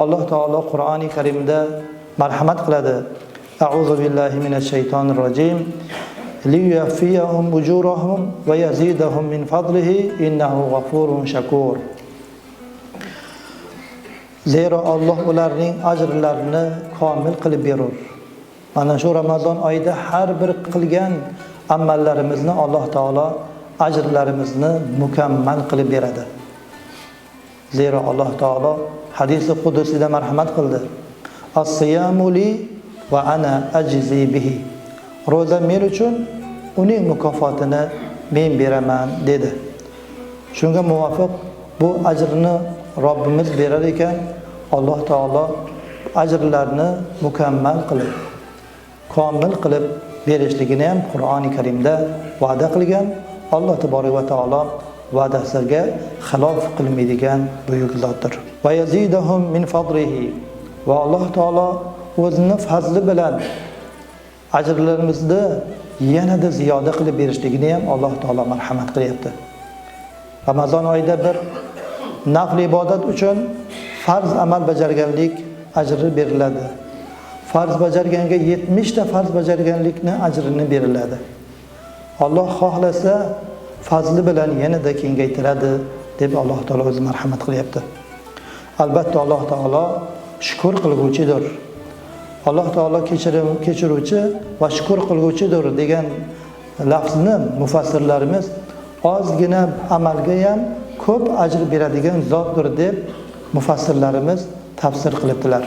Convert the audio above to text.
Alloh taolo Qur'oni Karimda marhamat qiladi. A'udhu billahi minash shaytonir rojim. Liyuwaffiyahum ujurahum va yazidahum min fadlihi innahu g'afurun shakur. Zero Alloh ularning ajrlarini komil qilib berur. Mana shu Ramazon oyida har bir qilgan amallarimizni Alloh taolo ajrlarimizni mukammal qilib beradi. Zero Alloh taolo hadisi qudusida marhamat qildi. As-siyamu li va ana ajzi bihi. Roza men uchun, uning mukofotini men beraman dedi. Shunga muvofiq bu ajrni Robbimiz berar ekan, Alloh taolo ajrlarni mukammal qilib, komil qilib berishligini ham Qur'oni Karimda va'da qilgan. Alloh taborak va taolo va'dasiga xilof qilmaydigan buyuk zotdir. Va yazidahum min fadlihi. Va Alloh taolo o'zini fazli bilan ajrlarimizni yanada ziyoda qilib berishligini ham Alloh taolo marhamat qilyapti. Ramazon oyida bir nafl ibodat uchun farz amal bajarganlik ajri beriladi. Farz bajarganga 70 ta farz bajarganlikni ajrini beriladi. Alloh xohlasa fazli bilan yanada kengaytiradi deb Alloh taolo o'zi marhamat qilyapti. Albatta Alloh taolo shukr qilguvchidir. Alloh taolo kechiruvchi va shukr qilguvchidir degan lafzni mufassirlarimiz ozgina amalga ham ko'p ajr beradigan zotdir deb mufassirlarimiz tafsir qilibdilar.